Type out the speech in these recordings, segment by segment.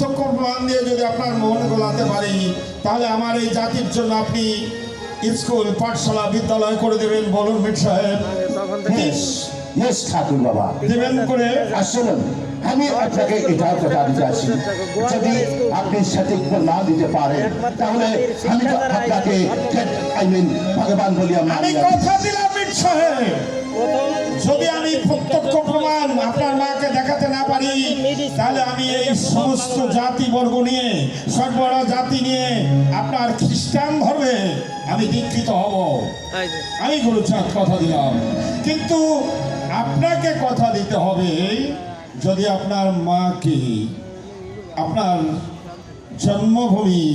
প্রত্যক্ষ প্রমাণ দিয়ে যদি আপনার মন গোলাতে পারি, তাহলে আমার এই জাতির জন্য আপনি স্কুল, পাঠশালা, বিদ্যালয় করে দেবেন। বলুন মির সাহেব। ইয়েস ঠাকুর বাবা, দেবেন করে। আসলে আমি আপনাকে এটাও কথা দিতে আসি, যদি আপনি সঠিক না দিতে পারেন তাহলে আমি তো আপনাকে ভগবান বলি আমি কথা দিলাম মির সাহেব, যদি আমি প্রত্যক্ষ প্রমাণ আপনার মাকে দেখাতে না পারি, তাহলে আমি এই সমস্ত জাতিবর্গ নিয়ে, সর্বরা জাতি নিয়ে আপনার খ্রিস্টান ধর্মে আমি দীক্ষিত হব। আমি গুরুচাঁদ কথা দিলাম, কিন্তু আপনাকে কথা দিতে হবে, যদি আপনার মাকে আপনার জন্মভূমি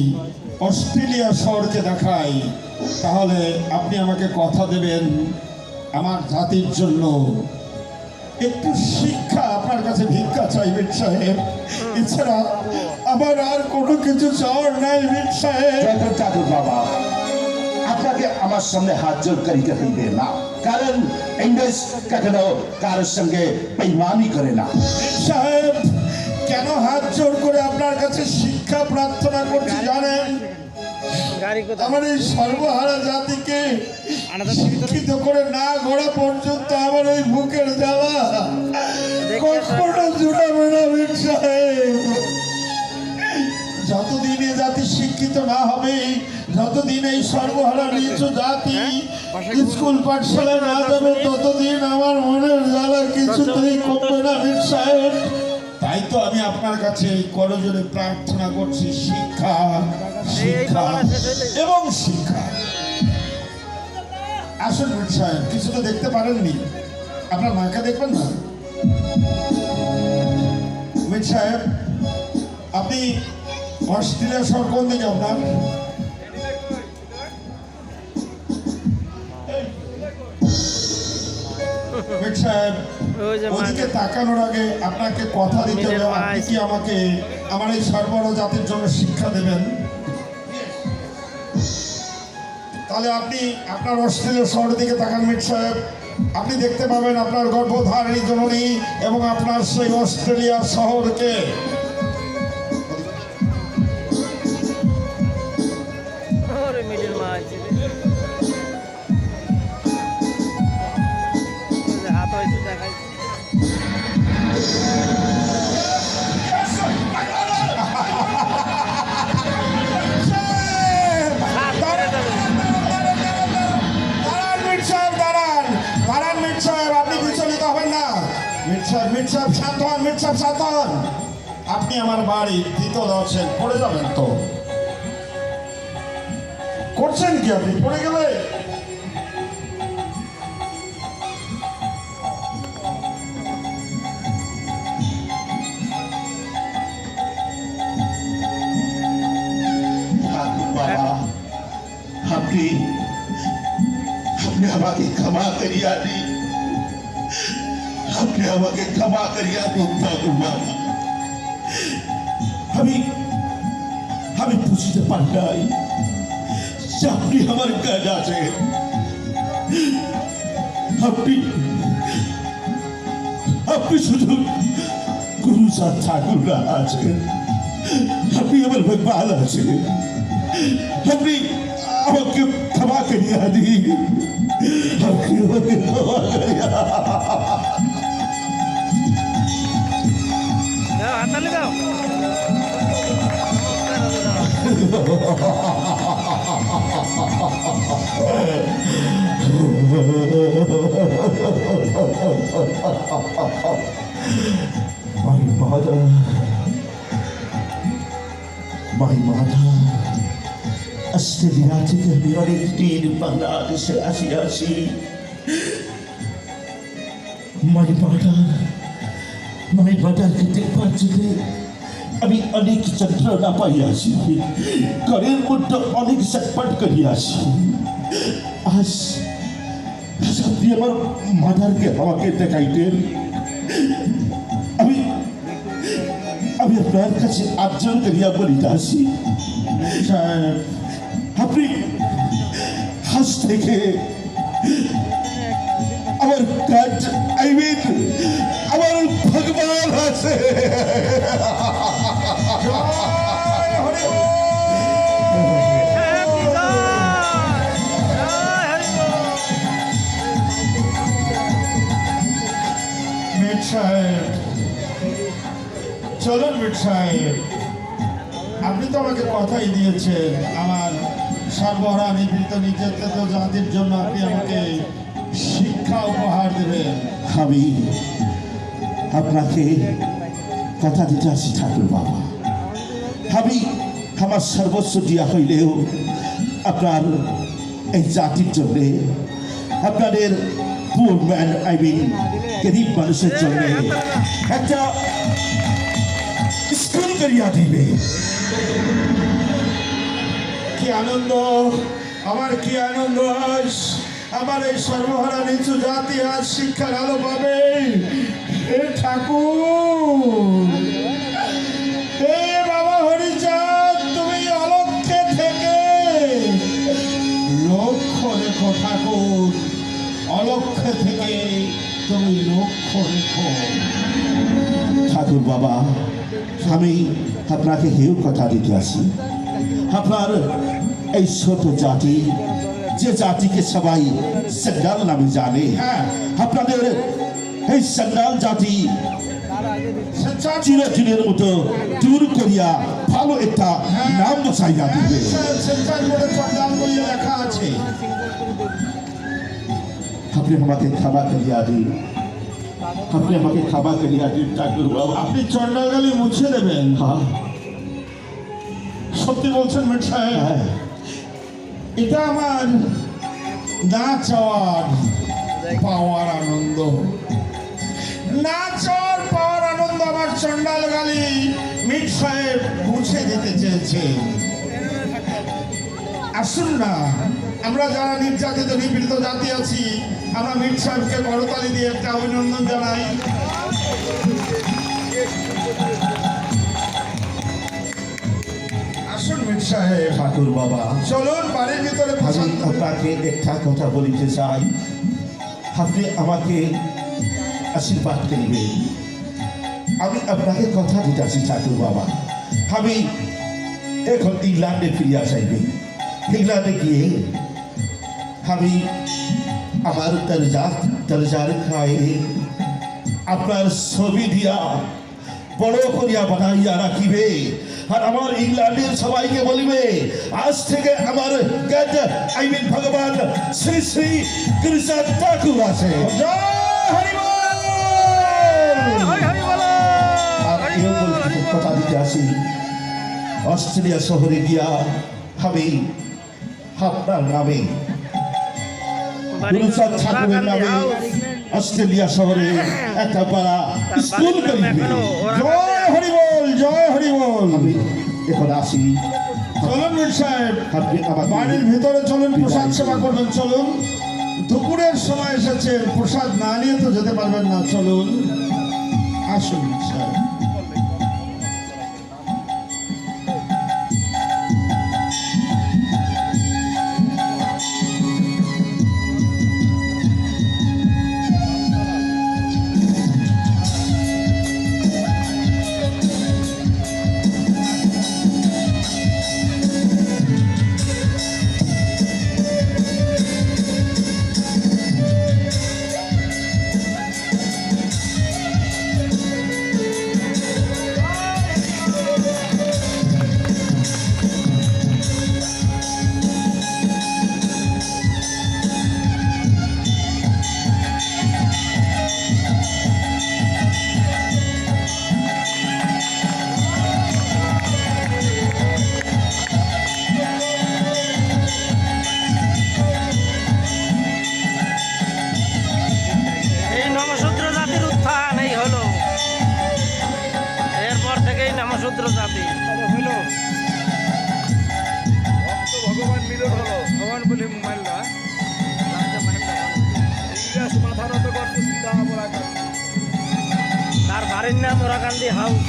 অস্ট্রেলিয়া শহরকে দেখাই, তাহলে আপনি আমাকে কথা দেবেন আমার জাতির জন্য একটু শিক্ষা আপনার কাছে ভিক্ষা চাই মির সাহেব। এছাড়া আমার আর কোনো কিছু চাওয়ার নাই মির সাহেব। ঠাকুর বাবা, আপনাকে আমার সামনে হাত জোর করিতে হইবে না, কারণ ইংরেজ কখনো কারোর সঙ্গে বেঈমানি করে না। সাহেব, কেন হাত জোর করে আপনার কাছে শিক্ষা প্রার্থনা করছি জানেন? আমার এই সর্বহারা জাতিকে শিক্ষিত করে না গড়া পর্যন্ত আমার ওই বুকের জ্বালা কখনো জুড়াবে না মির সাহেব। যতদিন এ জাতি শিক্ষিত না হবে, যতদিন এই সর্বহারা নিচু জাতি স্কুল পাঠশালায় না যাবে, ততদিন আমার মনের জ্বালা কিছুতেই কমবে না মির সাহেব। তাই তো আমি আপনার কাছে করজোরে প্রার্থনা করছি, শিক্ষা, শিক্ষা এবং শিক্ষা। আসুন মির সাহেব, কিছু তো দেখতে পারেননি, আপনার মাকে দেখবেন না? মির সাহেব, আপনি অস্ট্রেলিয়া শহর কোন দিকে আপনার? মির সাহেব, ওদিকে তাকানোর আগে আপনাকে কথা দিতে হবে, আপনি কি আমাকে আমার এই সর্বহারা জাতির জন্য শিক্ষা দেবেন? তাহলে আপনি আপনার অস্ট্রেলিয়া শহরের দিকে তাকান মির সাহেব, আপনি দেখতে পাবেন আপনার গর্ভধারিণী জননী এবং আপনার সেই অস্ট্রেলিয়া শহরকে। আপনি আমার বাড়ির দ্বিতীয় আছেন, পড়ে যাবেন তো। করছেন কি আপনি? পড়ে গেলে বাবা, আপনি আমাকে ক্ষমা করিয়া দিন, আপনি আমাকে ক্ষমা করিয়া দিন ঠাকুর বাবা। আমি বুঝতে পারি নাই যে আপনি আমার কাজ আছেন, আপনি শুধু গুরুচাঁদ ঠাকুর আছেন, আপনি আমার ভগবান আছেন, আপনি আমাকে ক্ষমা করিয়া দিন, আপনি আমাকে ক্ষমা করিয়া। My mother, অস্ট্রেলিয়া থেকে আমি অনেক দিন বাংলাদেশে আসিয়াছি। My motherকে দেখবার জন্য আমি অনেক যন্ত্রণা পাইয়াছি, ঘরের মধ্যে অনেক চটপট করিয়াছি। আজ আপনি আমার মাদারকে আমাকে দেখাইতেন, আমি আপনার কাছে আর্জন করিয়া বলিতেছি, আপনি আজ থেকে আমার কাজ আইবেন, আমার ভগবান আছে। চলুন মিট সাহেব, আপনি তো আমাকে কথাই দিয়েছেন আমার সর্বহারা নিপীড়িত নির্যাতিত জাতির জন্য আপনি আমাকে শিক্ষা উপহার দেবেন। আমি আপনাকে কথা দিতে আসি ঠাকুর বাবা। আমি আমার সর্বস্ব দিয়া হইলেও আপনার এই জাতির জন্যে, আপনাদের পুর ম্যান গরিব মানুষের জন্য একটা স্কুল করিয়া দিবে। কি আনন্দ, আমার কি আনন্দ আজ আমার এই সর্বহারা নিচু জাতি আজ শিক্ষার আলো পাবে। এ ঠাকুর, এ বাবা হরিচাঁদ, তুমি অলক্ষ্যে থেকে লক্ষ্য রেখো ঠাকুর, অলক্ষ্যে থেকে তুমি লক্ষ্য রেখো। ঠাকুর বাবা, আমি আপনাকে হেউ কথা দিতে আসি। আপনার এই ছোট জাতি, যে জাতিকে সবাই সান্ডাল নামে জানে, হ্যাঁ, আপনাদের এই সান্ডাল জাতি চিরদিনের মতো দূর করিয়া ভালো একটা নাম বসাইয়া দিবে। সেন্ট্রাল বোর্ডে চন্দান বইয়ে লেখা আছে। আপনি আমাকে ক্ষমা করিয়া দিন, আপনি আমাকে ক্ষমা করিয়া দিন ঠাকুর বাবা। আপনি চন্ডালগালি মুছে দেবেন? হ্যাঁ, সত্যি বলছেন মিট সাহেব? হ্যাঁ, এটা আমার না চাওয়ার পাওয়ার আনন্দ, না চাওয়ার পাওয়ার আনন্দ আমার চন্ডাল গালি মিট সাহেব মুছে দিতে চেয়েছে। আসুন না, আমরা যারা নির্যাতিত নিপীড়িত জাতি আছি, আমরা মিট সাহেবকে করতালি দিয়ে একটা অভিনন্দন জানাই। আসুন মিট সাহেব, ঠাকুর বাবা, চলুন বাড়ির ভিতরে আমি পছন্দ। আপনাকে একটা কথা বলিতে চাই। আপনি আমাকে আশীর্বাদ করিবেন। আমি আপনাকে কথা দিতেছি ঠাকুর বাবা, আমি এখন ইংল্যান্ডে ফিরিয়া যাইবে। ইংল্যান্ডে গিয়ে আমি আমার দরজার খায়ে আপনার ছবি দিয়া বড় করিয়া বানাইয়া রাখিবে। আর আমার ইংল্যান্ডের সবাইকে বলিবে, আজ থেকে আমার ভগবান শ্রী শ্রী কৃষ্ণ ঠাকুর আছে। আর এও বলতে কথা দিতে আসি, অস্ট্রেলিয়া শহরে গিয়া আমি আপনার নামে, গুরুচাঁদ ঠাকুরের নামে অস্ট্রেলিয়া শহরে একটা পাড়া স্কুল করিবে। জয় হরিবল, জয় হরিবল। আমি এখন আসি। চলুন মিট সাহেব, আপনি আমাকে বাড়ির ভিতরে চলুন, প্রসাদ সেবা করবেন। চলুন, দুপুরের সময় এসেছে, প্রসাদ না নিয়ে তো যেতে পারবেন না। চলুন, আসুন মিট সাহেব। নামশূদ্র জাতি হইল ভগবান মিলন হলো। ভগবান বলে মারল, মাথা নত করছে, তার বাড়ির নাম ওরাকান্দি হাউস।